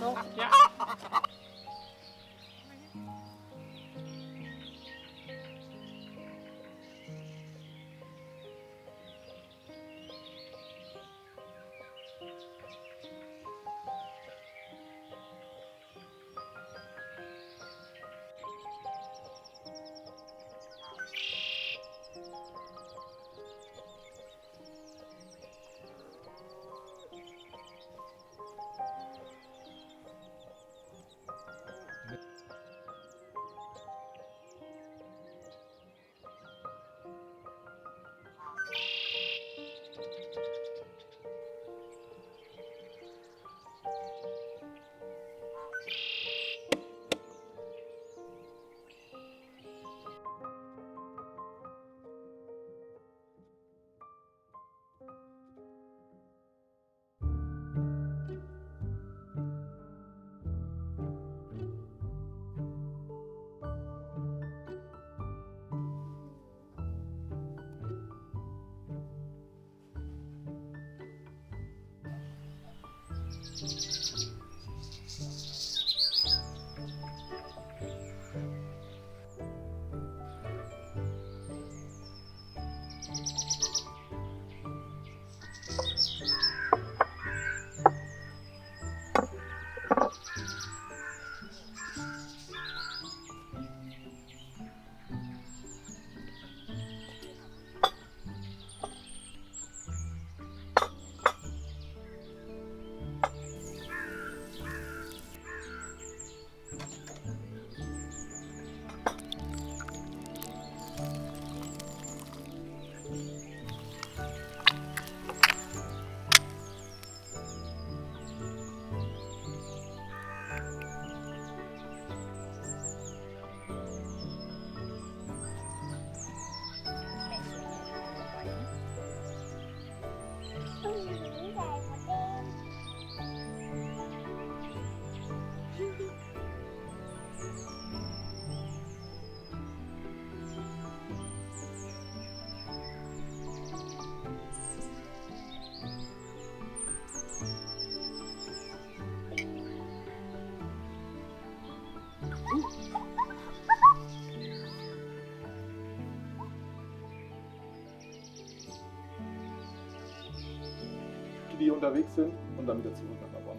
So, ja. Die unterwegs sind und dann wieder zurück nach Bamberg.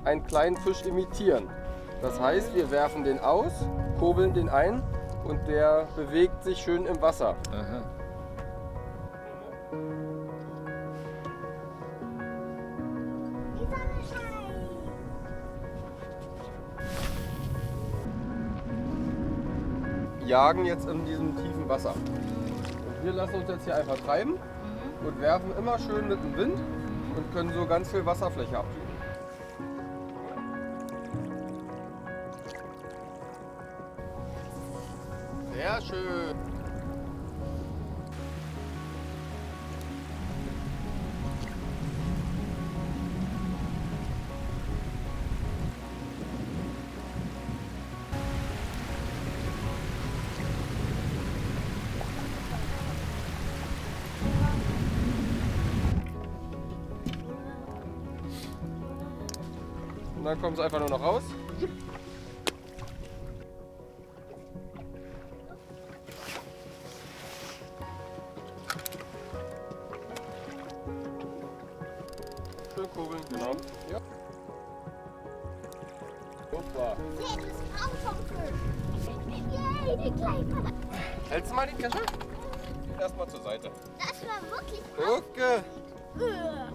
Einen kleinen Fisch imitieren. Das heißt, wir werfen den aus, kurbeln den ein und der bewegt sich schön im Wasser. Aha. Die Sonne scheint. Jagen jetzt in diesem tiefen Wasser. Und wir lassen uns jetzt hier einfach treiben und werfen immer schön mit dem Wind und können so ganz viel Wasserfläche absuchen. Sehr schön. Und dann kommt es einfach nur noch raus. Schön kurbeln, genau. Ja. Super. Seht, das ist auch vom Fisch. Yay, die kleine. Hältst du mal die Kesche? Erstmal zur Seite. Das war wirklich Gucke. Wir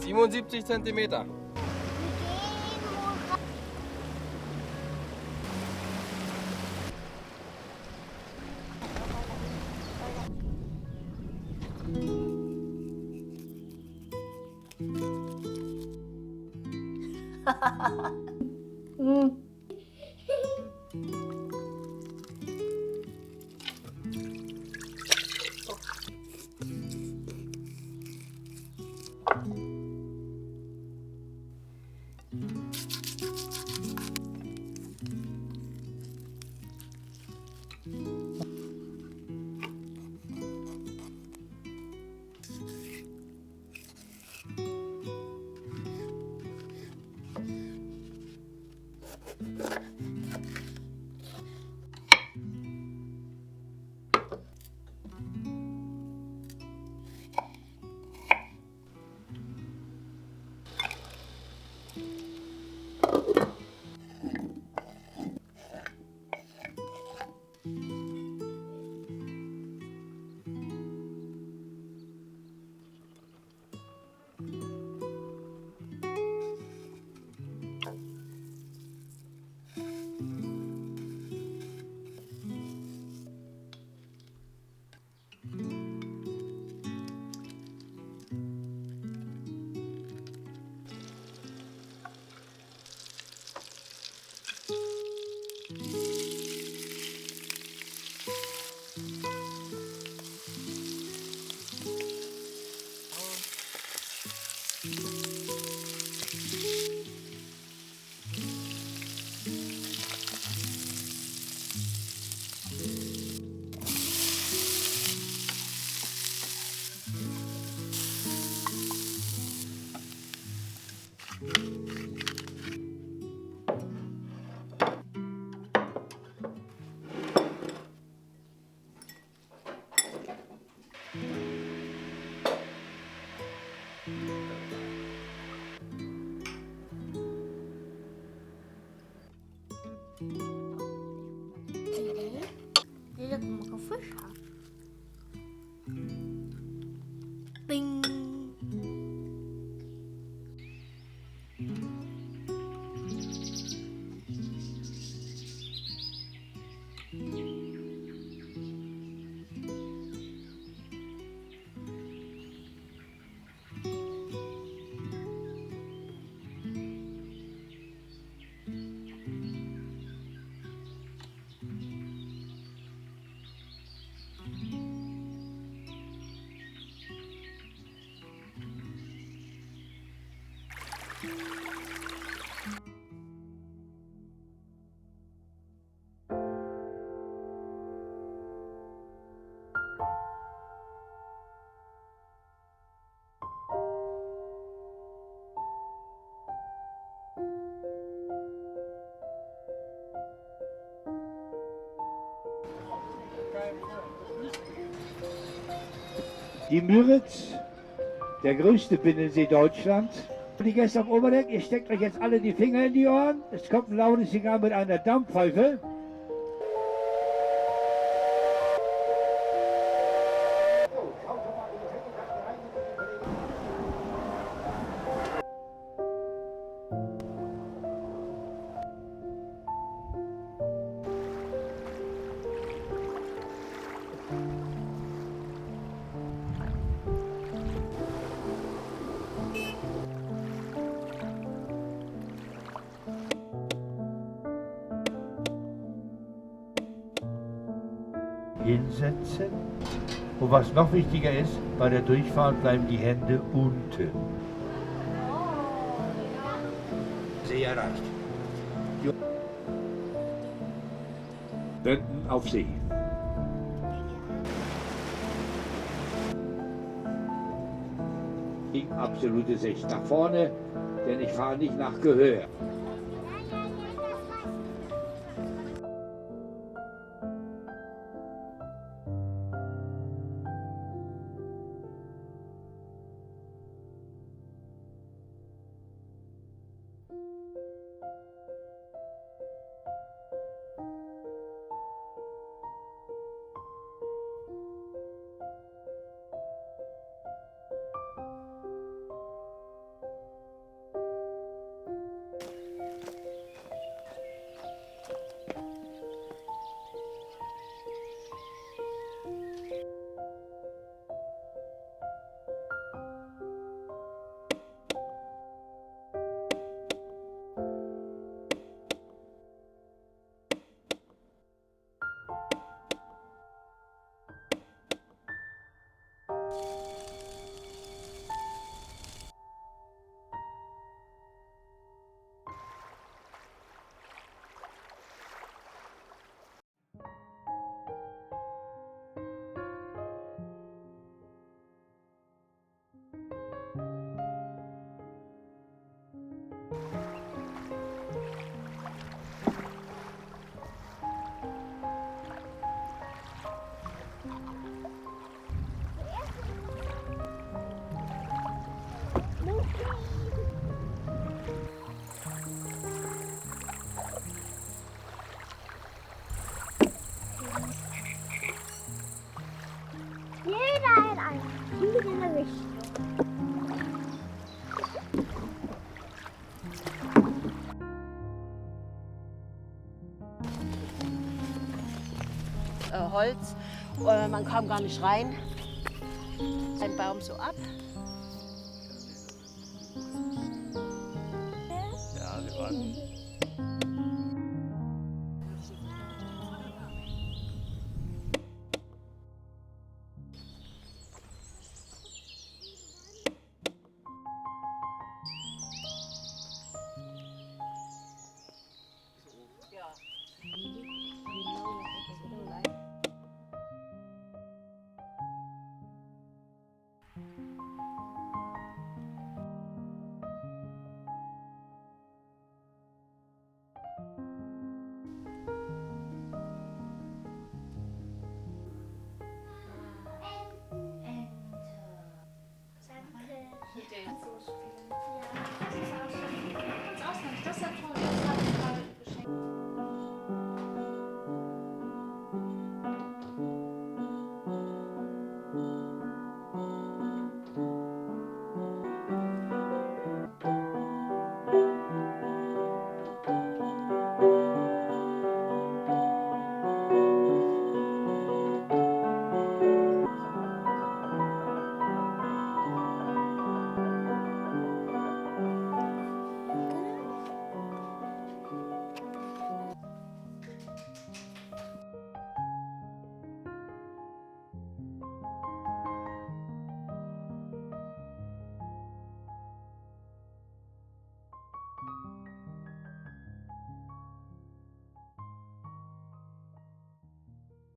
77 Zentimeter. gehen wohl rein. Lekker makkelijk vis gaan. Bing. Die Müritz, der größte Binnensee Deutschlands, Die Gäste auf Oberdeck, ihr steckt euch jetzt alle die Finger in die Ohren. Es kommt ein lautes Signal mit einer Dampfpfeife. Hinsetzen. Und was noch wichtiger ist, bei der Durchfahrt bleiben die Hände unten. See erreicht. Wenden auf See. Absolute Sicht nach vorne, denn ich fahre nicht nach Gehör. Jeder in eine verschiedene Richtung. Holz, man kam gar nicht rein. Ein Baum so ab. Ja, wir waren. Ja.